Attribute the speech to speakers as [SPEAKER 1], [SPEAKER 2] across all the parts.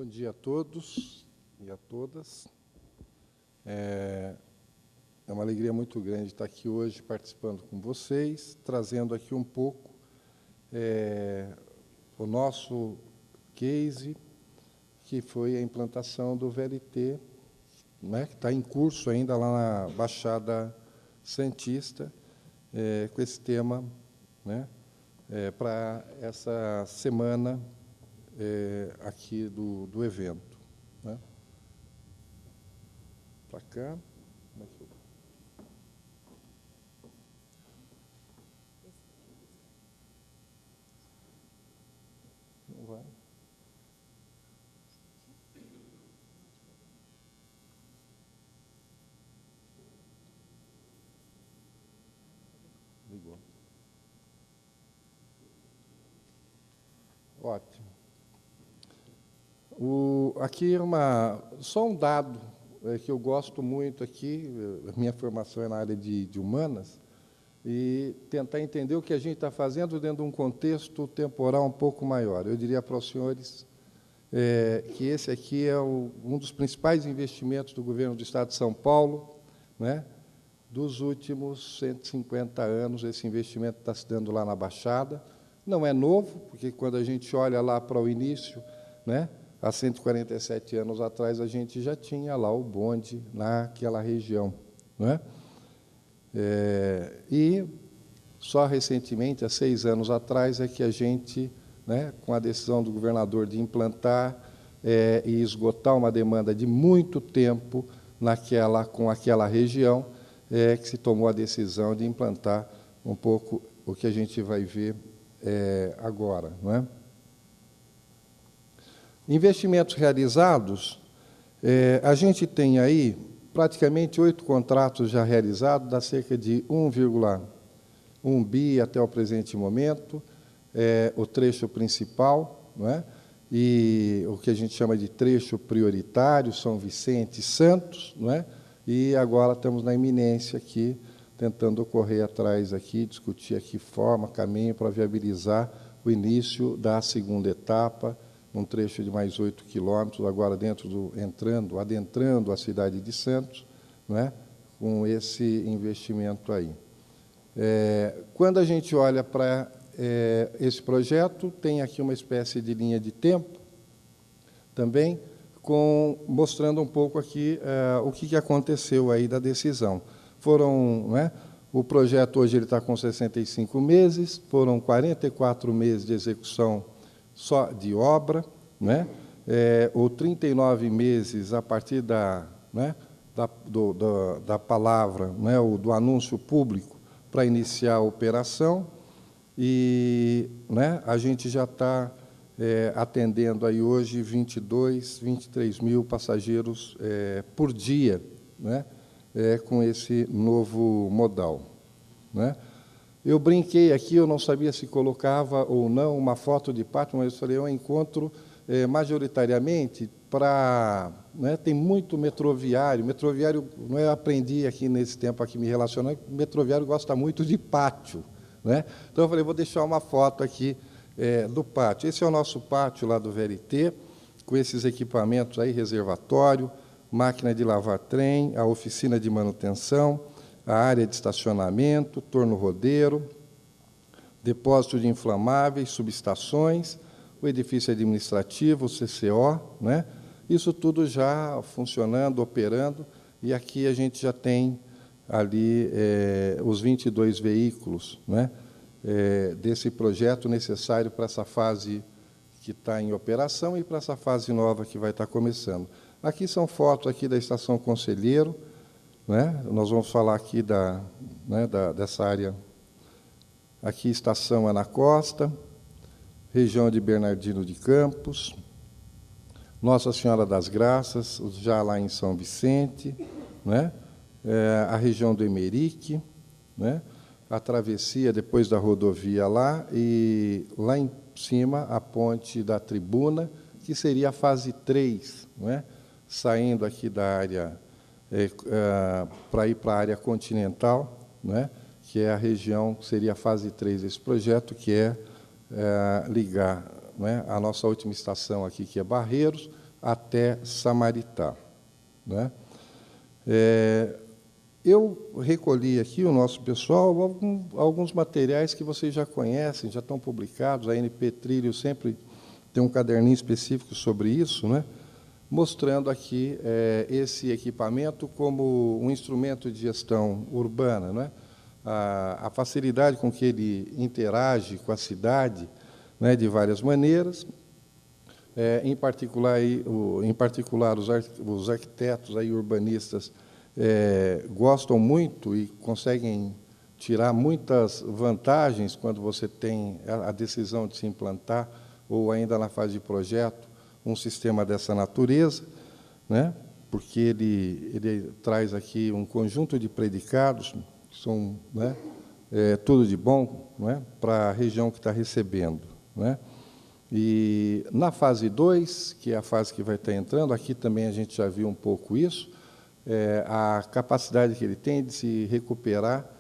[SPEAKER 1] Bom dia a todos e a todas. É uma alegria muito grande estar aqui hoje participando com vocês, trazendo aqui um pouco o nosso case, que foi a implantação do VLT, né, que está em curso ainda lá na Baixada Santista, com esse tema, né, para essa semana aqui do evento. Né. Para cá. Como é que eu... Não vai. Ligou. Ótimo. Aqui só um dado que eu gosto muito aqui, a minha formação é na área de humanas, e tentar entender o que a gente está fazendo dentro de um contexto temporal um pouco maior. Eu diria para os senhores que esse aqui é um dos principais investimentos do governo do Estado de São Paulo, né? Dos últimos 150 anos, esse investimento está se dando lá na Baixada. Não é novo, porque quando a gente olha lá para o início, né, há 147 anos atrás, a gente já tinha lá o bonde naquela região. Né? E só recentemente, há 6 anos atrás, é que a gente, né, com a decisão do governador de implantar e esgotar uma demanda de muito tempo com aquela região, que se tomou a decisão de implantar um pouco o que a gente vai ver agora. Não é? Investimentos realizados, a gente tem aí praticamente 8 contratos já realizados, dá cerca de 1,1 bi até o presente momento, o trecho principal, não é? E o que a gente chama de trecho prioritário, São Vicente e Santos, não é? E agora estamos na iminência aqui, tentando correr atrás aqui, discutir aqui forma, caminho para viabilizar o início da segunda etapa, um trecho de mais 8 quilômetros, agora adentrando a cidade de Santos, né, com esse investimento aí. Quando a gente olha para esse projeto, tem aqui uma espécie de linha de tempo, também, mostrando um pouco aqui o que aconteceu aí da decisão. O projeto hoje ele está com 65 meses, foram 44 meses de execução só de obra, né? Ou 39 meses a partir da palavra, né, do anúncio público para iniciar a operação, e, né, a gente já está atendendo aí hoje 23 mil passageiros por dia, né, com esse novo modal. Né? Eu brinquei aqui, eu não sabia se colocava ou não uma foto de pátio, mas eu falei, eu encontro majoritariamente para... Né, tem muito metroviário, não é, eu aprendi aqui nesse tempo aqui me relacionando, o metroviário gosta muito de pátio. Né? Então, eu falei, vou deixar uma foto aqui do pátio. Esse é o nosso pátio lá do VLT, com esses equipamentos aí, reservatório, máquina de lavar trem, a oficina de manutenção, a área de estacionamento, torno-rodeiro, depósito de inflamáveis, subestações, o edifício administrativo, o CCO, né? Isso tudo já funcionando, operando, e aqui a gente já tem ali os 22 veículos, né, desse projeto necessário para essa fase que está em operação e para essa fase nova que vai estar começando. Aqui são fotos aqui da Estação Conselheiro, né? Nós vamos falar aqui dessa área. Aqui, Estação Ana Costa, região de Bernardino de Campos, Nossa Senhora das Graças, já lá em São Vicente, né? A região do Emerique, né? A travessia depois da rodovia lá, e lá em cima a ponte da Tribuna, que seria a fase 3, né? Saindo aqui da área para ir para a área continental, né, que é a região, que seria a fase 3 desse projeto, que ligar, né, a nossa última estação aqui, que é Barreiros, até Samaritá, né? Eu recolhi aqui, o nosso pessoal, alguns materiais que vocês já conhecem, já estão publicados. A ANP Trilhos sempre tem um caderninho específico sobre isso, né? Mostrando aqui esse equipamento como um instrumento de gestão urbana, né? A facilidade com que ele interage com a cidade, né, de várias maneiras. Em particular, os arquitetos aí, urbanistas gostam muito e conseguem tirar muitas vantagens quando você tem a decisão de se implantar, ou ainda na fase de projeto, um sistema dessa natureza, né? Porque ele traz aqui um conjunto de predicados, que são, né, tudo de bom, né, para a região que está recebendo, né? E na fase 2, que é a fase que vai estar entrando, aqui também a gente já viu um pouco isso, a capacidade que ele tem de se recuperar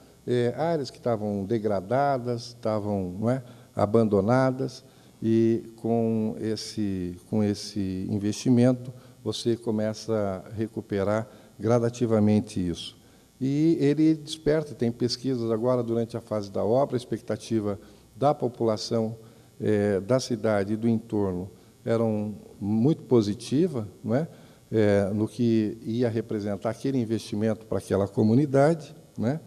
[SPEAKER 1] áreas que estavam degradadas, estavam, não é, abandonadas, e com esse investimento você começa a recuperar gradativamente isso. E ele desperta, tem pesquisas agora durante a fase da obra, a expectativa da população da cidade e do entorno eram muito positiva, não é? No que ia representar aquele investimento para aquela comunidade, né?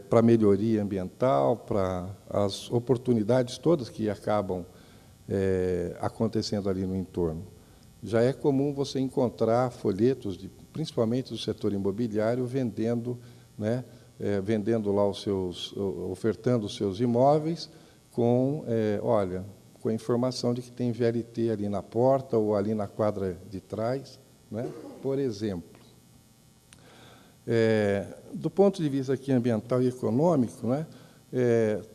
[SPEAKER 1] Para a melhoria ambiental, para as oportunidades todas que acabam acontecendo ali no entorno. Já é comum você encontrar folhetos, principalmente do setor imobiliário, vendendo, né, vendendo lá ofertando os seus imóveis com, olha, com a informação de que tem VLT ali na porta ou ali na quadra de trás, né, por exemplo. Do ponto de vista aqui ambiental e econômico, né,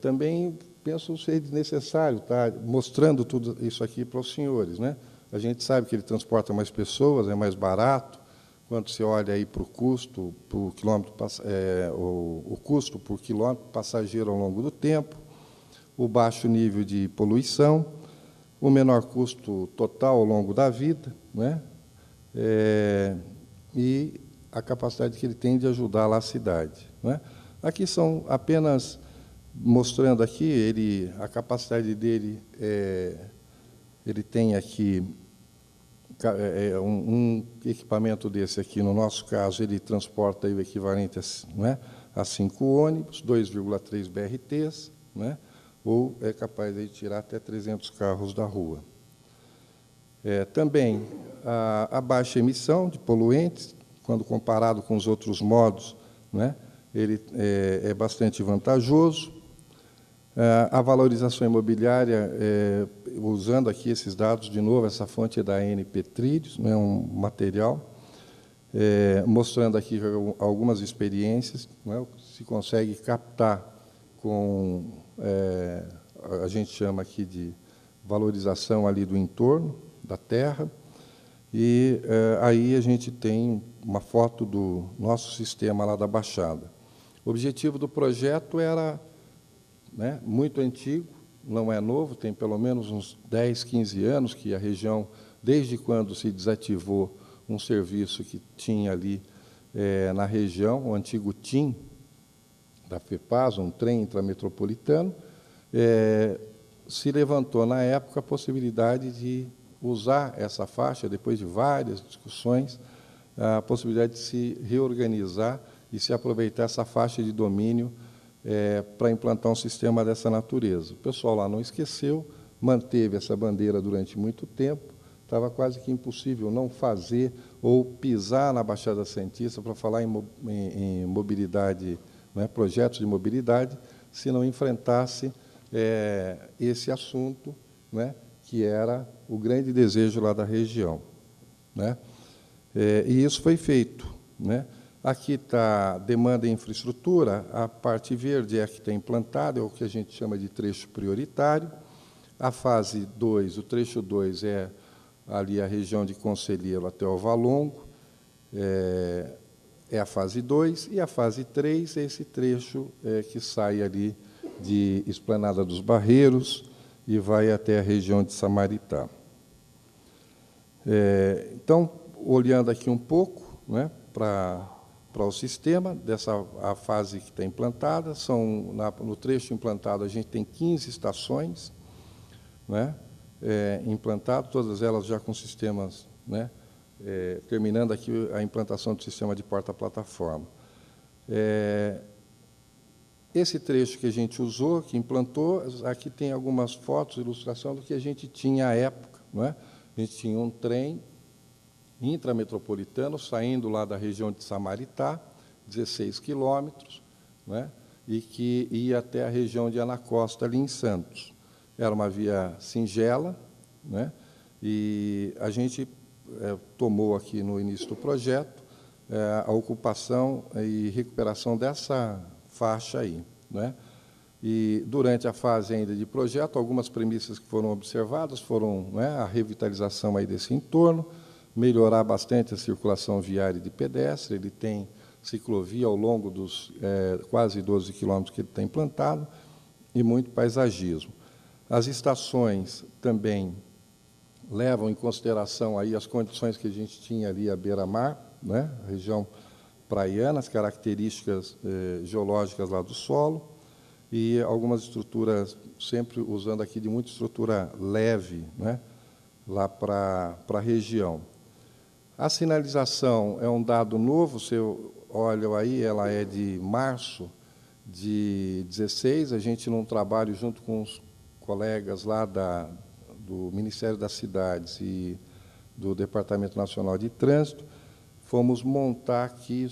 [SPEAKER 1] também penso ser necessário estar mostrando tudo isso aqui para os senhores, né? A gente sabe que ele transporta mais pessoas, é mais barato. Quando se olha aí para o custo por quilômetro, o custo por quilômetro passageiro ao longo do tempo, o baixo nível de poluição, o menor custo total ao longo da vida, né? E a capacidade que ele tem de ajudar lá a cidade, né? Aqui são apenas mostrando aqui a capacidade dele. Ele tem aqui um equipamento desse aqui, no nosso caso, ele transporta aí o equivalente a 5 ônibus, 2,3 BRTs, né? Ou é capaz de tirar até 300 carros da rua. Também a baixa emissão de poluentes, quando comparado com os outros modos, né, ele é bastante vantajoso. A valorização imobiliária, usando aqui esses dados, de novo, essa fonte é da ANP Trilhos, né, um material, mostrando aqui algumas experiências, né, se consegue captar com, a gente chama aqui de valorização ali do entorno, da terra, e aí a gente tem uma foto do nosso sistema lá da Baixada. O objetivo do projeto era, né, muito antigo, não é novo, tem pelo menos uns 10, 15 anos que a região, desde quando se desativou um serviço que tinha ali na região, o antigo TIM, da FEPAS, um trem intrametropolitano, se levantou, na época, a possibilidade de usar essa faixa, depois de várias discussões, a possibilidade de se reorganizar e se aproveitar essa faixa de domínio para implantar um sistema dessa natureza. O pessoal lá não esqueceu, manteve essa bandeira durante muito tempo, estava quase que impossível não fazer ou pisar na Baixada Santista para falar em mobilidade, né, projetos de mobilidade, se não enfrentasse esse assunto, né, que era o grande desejo lá da região, né? E isso foi feito, né? Aqui está a demanda em infraestrutura, a parte verde é a que está implantada, é o que a gente chama de trecho prioritário. A fase 2, o trecho 2 é ali a região de Conselheiro até o Valongo, é a fase 2, e a fase 3 é esse trecho que sai ali de Esplanada dos Barreiros e vai até a região de Samaritá. Então, olhando aqui um pouco, né, para o sistema, a fase que está implantada, no trecho implantado a gente tem 15 estações, né, implantado, todas elas já com sistemas, né, terminando aqui a implantação do sistema de porta-plataforma. Esse trecho que a gente usou, que implantou, aqui tem algumas fotos, ilustração do que a gente tinha à época, não é? A gente tinha um trem intrametropolitano saindo lá da região de Samaritá, 16 quilômetros, né, e que ia até a região de Anacosta, ali em Santos. Era uma via singela, né, e a gente tomou aqui no início do projeto a ocupação e recuperação dessa faixa aí, né? E, durante a fase ainda de projeto, algumas premissas que foram observadas foram, né, a revitalização aí desse entorno, melhorar bastante a circulação viária de pedestre, ele tem ciclovia ao longo dos quase 12 quilômetros que ele está implantado, e muito paisagismo. As estações também levam em consideração aí as condições que a gente tinha ali à beira-mar, né, a região praiana, as características geológicas lá do solo, e algumas estruturas, sempre usando aqui de muita estrutura leve, né, lá para a região. A sinalização é um dado novo, você olha aí, ela é de março de 16, a gente, num trabalho junto com os colegas lá do Ministério das Cidades e do Departamento Nacional de Trânsito, fomos montar aqui,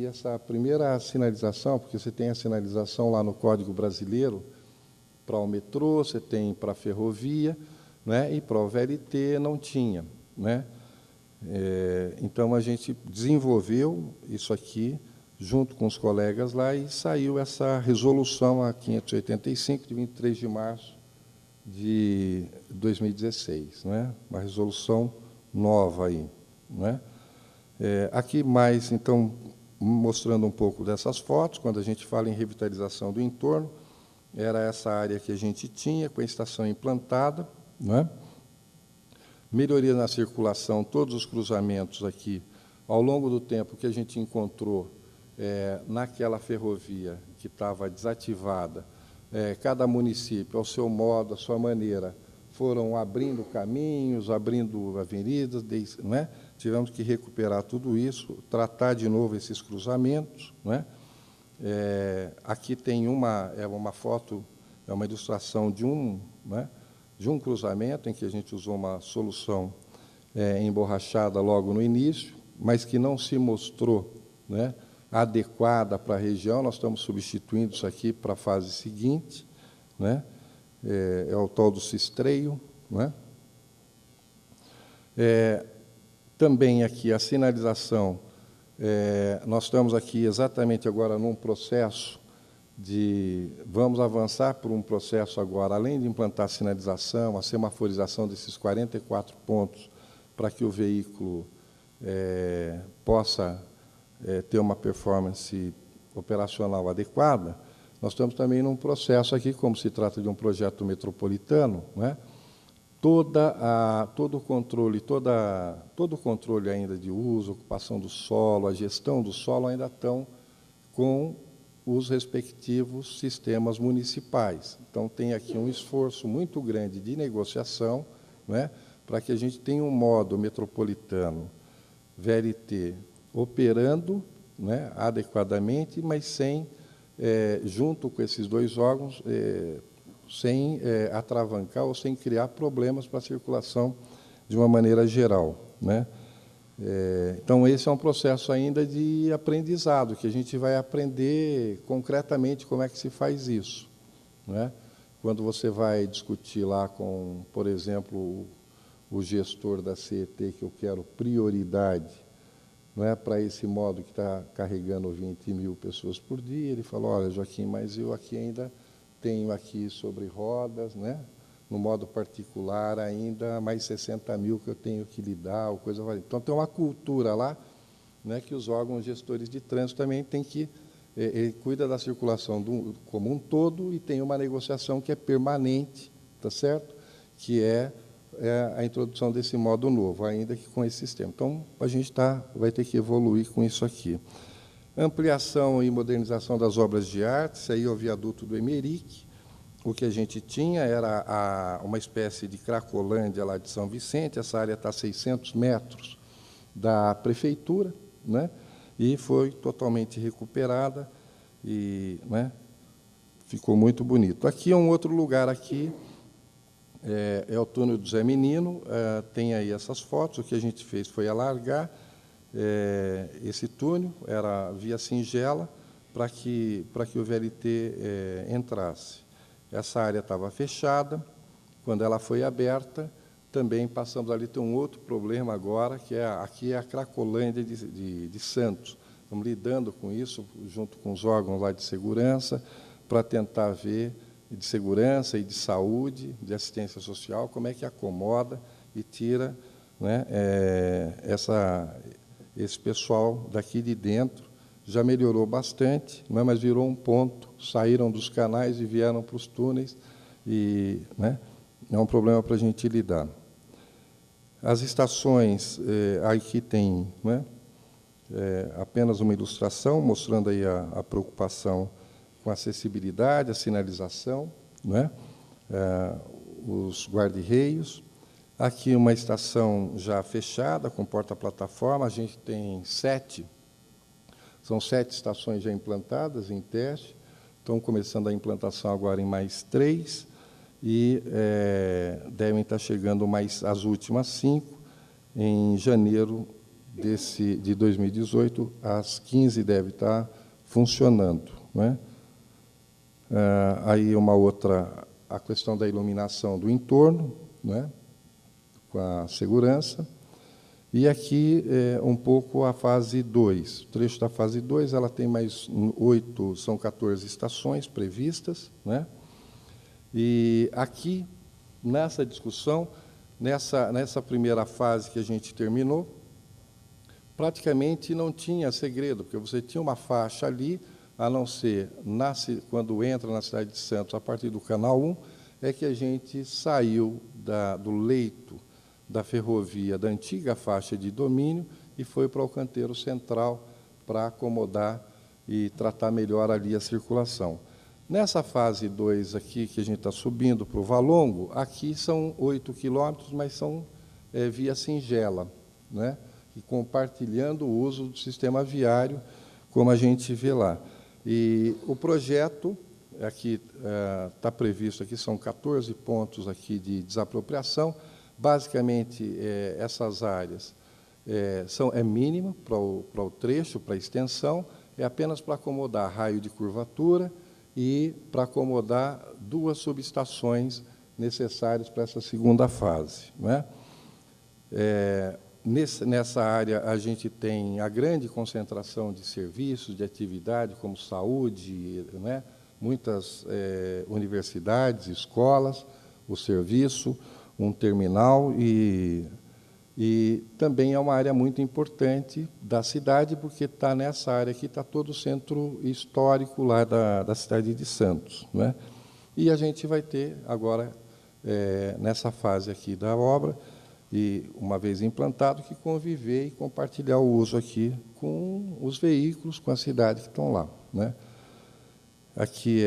[SPEAKER 1] essa primeira sinalização, porque você tem a sinalização lá no Código Brasileiro para o metrô, você tem para a ferrovia, né, e para o VLT não tinha, né? Então, a gente desenvolveu isso aqui, junto com os colegas lá, e saiu essa resolução, a 585, de 23 de março de 2016, né? Uma resolução nova aí, né? Aqui mais, então, mostrando um pouco dessas fotos, quando a gente fala em revitalização do entorno, era essa área que a gente tinha, com a estação implantada, né? Melhoria na circulação, todos os cruzamentos aqui, ao longo do tempo que a gente encontrou naquela ferrovia que estava desativada, cada município, ao seu modo, à sua maneira, foram abrindo caminhos, abrindo avenidas, né? Tivemos que recuperar tudo isso, tratar de novo esses cruzamentos, né? Aqui tem uma foto, é uma ilustração de né, de um cruzamento em que a gente usou uma solução emborrachada logo no início, mas que não se mostrou, né, adequada para a região. Nós estamos substituindo isso aqui para a fase seguinte, né? É o tal do cistreio, né? Também aqui a sinalização, nós estamos aqui exatamente agora num processo vamos avançar por um processo agora, além de implantar a sinalização, a semaforização desses 44 pontos, para que o veículo possa ter uma performance operacional adequada. Nós estamos também num processo aqui, como se trata de um projeto metropolitano, né? Todo o controle ainda de uso, ocupação do solo, a gestão do solo ainda estão com os respectivos sistemas municipais. Então, tem aqui um esforço muito grande de negociação, né, para que a gente tenha um modo metropolitano VLT operando, né, adequadamente, mas sem, junto com esses dois órgãos, sem atravancar ou sem criar problemas para a circulação de uma maneira geral, né? Então, esse é um processo ainda de aprendizado, que a gente vai aprender concretamente como é que se faz isso, né? Quando você vai discutir lá com, por exemplo, o gestor da CET, que eu quero prioridade, não é, para esse modo que está carregando 20 mil pessoas por dia, ele falou, olha, Joaquim, mas eu aqui ainda tenho aqui sobre rodas, né? No modo particular ainda, mais 60 mil que eu tenho que lidar, ou coisa variada. Então, tem uma cultura lá, né, que os órgãos gestores de trânsito também têm que... ele cuida da circulação como um todo e tem uma negociação que é permanente, tá certo? Que é é a introdução desse modo novo, ainda que com esse sistema. Então, a gente vai ter que evoluir com isso aqui. Ampliação e modernização das obras de arte, isso aí é o viaduto do Emeric. O que a gente tinha era uma espécie de Cracolândia lá de São Vicente, essa área está a 600 metros da prefeitura, né? E foi totalmente recuperada e, né, ficou muito bonito. Aqui é um outro lugar aqui, é o túnel do Zé Menino, tem aí essas fotos. O que a gente fez foi alargar esse túnel, era via singela, para que o VLT entrasse. Essa área estava fechada. Quando ela foi aberta, também passamos ali. Tem um outro problema agora, que aqui é a Cracolândia de Santos. Estamos lidando com isso, junto com os órgãos lá de segurança, para tentar ver, de segurança e de saúde, de assistência social, como é que acomoda e tira, né, esse pessoal daqui de dentro. Já melhorou bastante, não é, mas virou um ponto, saíram dos canais e vieram para os túneis, e, né, é um problema para a gente lidar. As estações, aqui tem, né, apenas uma ilustração, mostrando aí a preocupação com a acessibilidade, a sinalização, né, os guarda-reios. Aqui uma estação já fechada, com porta-plataforma, a gente tem 7. São 7 estações já implantadas em teste, estão começando a implantação agora em mais 3, e devem estar chegando mais as últimas 5, em janeiro de 2018, as 15 devem estar funcionando, né? Aí uma outra, a questão da iluminação do entorno, né, com a segurança. E aqui um pouco a fase 2. O trecho da fase 2, ela tem mais 8, são 14 estações previstas, né? E aqui, nessa discussão, nessa primeira fase que a gente terminou, praticamente não tinha segredo, porque você tinha uma faixa ali, a não ser, quando entra na cidade de Santos, a partir do Canal 1, é que a gente saiu do leito da ferrovia, da antiga faixa de domínio, e foi para o canteiro central para acomodar e tratar melhor ali a circulação. Nessa fase 2 aqui, que a gente está subindo para o Valongo, aqui são 8 quilômetros, mas são via singela, né? E compartilhando o uso do sistema viário, como a gente vê lá. E o projeto, aqui está previsto, aqui são 14 pontos aqui de desapropriação. Basicamente, essas áreas é mínima para o trecho, para a extensão, é apenas para acomodar raio de curvatura e para acomodar 2 subestações necessárias para essa segunda fase, né? Nessa área, a gente tem a grande concentração de serviços, de atividade, como saúde, né? Muitas universidades, escolas, o serviço, um terminal, e também é uma área muito importante da cidade, porque está nessa área aqui, está todo o centro histórico lá da cidade de Santos, né? E a gente vai ter agora, nessa fase aqui da obra, e uma vez implantado, que conviver e compartilhar o uso aqui com os veículos, com a cidade que estão lá, né? Aqui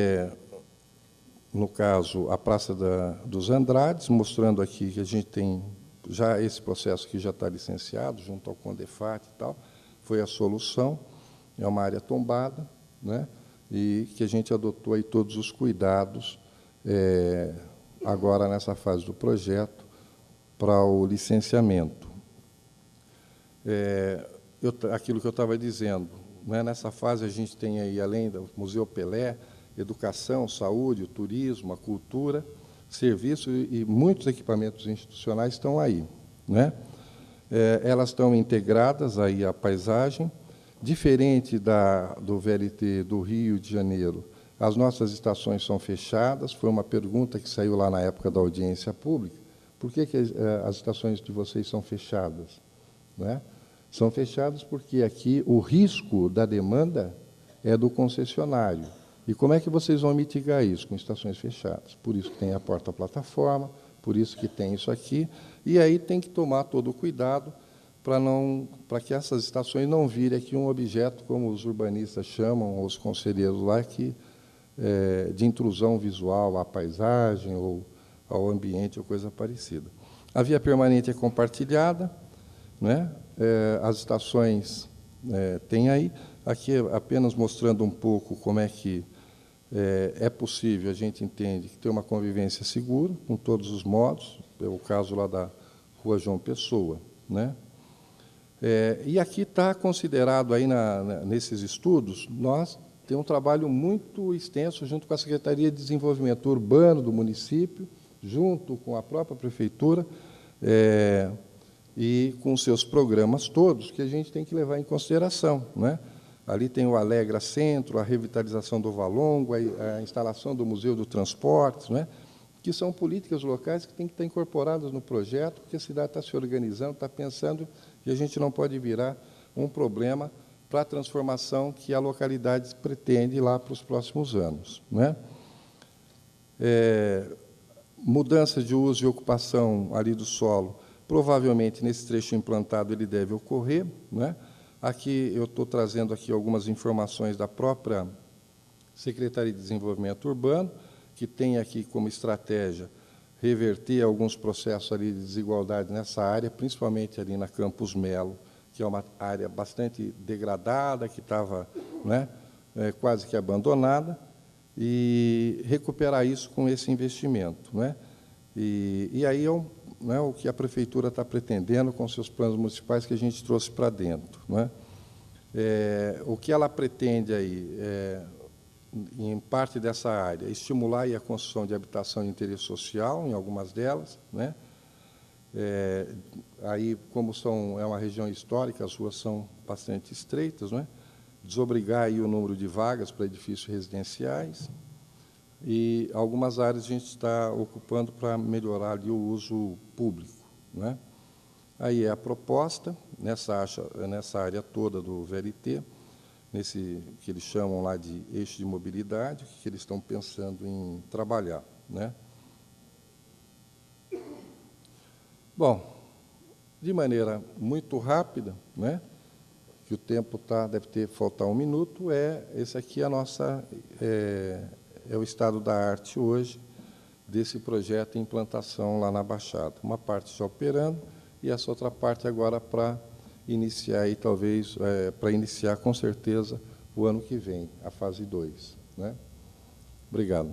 [SPEAKER 1] no caso, a Praça dos Andrades, mostrando aqui que a gente tem já esse processo que já está licenciado, junto ao Condefat e tal, foi a solução, é uma área tombada, né? E que a gente adotou aí todos os cuidados, agora nessa fase do projeto, para o licenciamento. Aquilo que eu estava dizendo, né? Nessa fase a gente tem aí, além do Museu Pelé, educação, saúde, o turismo, a cultura, serviço, e muitos equipamentos institucionais estão aí, né? Elas estão integradas aí à paisagem, diferente do VLT do Rio de Janeiro. As nossas estações são fechadas, foi uma pergunta que saiu lá na época da audiência pública. Por que as estações de vocês são fechadas, né? São fechadas porque aqui o risco da demanda é do concessionário. E como é que vocês vão mitigar isso? Com estações fechadas. Por isso que tem a porta-plataforma, por isso que tem isso aqui, e aí tem que tomar todo o cuidado para que essas estações não virem aqui um objeto, como os urbanistas chamam, os conselheiros lá, de intrusão visual à paisagem ou ao ambiente ou coisa parecida. A via permanente é compartilhada, né? As estações tem aí, aqui apenas mostrando um pouco como é que é possível, a gente entende, ter uma convivência segura, com todos os modos, é o caso lá da Rua João Pessoa, né? E aqui está considerado, aí nesses estudos, nós temos um trabalho muito extenso junto com a Secretaria de Desenvolvimento Urbano do município, junto com a própria Prefeitura, e com seus programas todos, que a gente tem que levar em consideração, né? Ali tem o Alegra Centro, a revitalização do Valongo, a instalação do Museu do Transporte, né? Que são políticas locais que têm que estar incorporadas no projeto, porque a cidade está se organizando, está pensando, e a gente não pode virar um problema para a transformação que a localidade pretende lá para os próximos anos, né? Mudança de uso e ocupação ali do solo, provavelmente nesse trecho implantado ele deve ocorrer, né? Aqui eu estou trazendo aqui algumas informações da própria Secretaria de Desenvolvimento Urbano, que tem aqui como estratégia reverter alguns processos ali de desigualdade nessa área, principalmente ali na Campos Melo, que é uma área bastante degradada, que estava, né, quase que abandonada, e recuperar isso com esse investimento, né? E aí né, o que a Prefeitura está pretendendo com seus planos municipais que a gente trouxe para dentro, né? O que ela pretende aí, em parte dessa área, estimular aí a construção de habitação de interesse social, em algumas delas, né? Aí, como é uma região histórica, as ruas são bastante estreitas, né? Desobrigar aí o número de vagas para edifícios residenciais, e algumas áreas a gente está ocupando para melhorar ali o uso público, né? Aí é a proposta, nessa área toda do VLT, nesse que eles chamam lá de eixo de mobilidade, que eles estão pensando em trabalhar, né? Bom, de maneira muito rápida, né, que o tempo deve faltar um minuto, esse aqui é o estado da arte hoje desse projeto em implantação lá na Baixada. Uma parte já operando e essa outra parte agora para iniciar, aí, talvez, para iniciar com certeza o ano que vem, a fase 2. Né? Obrigado.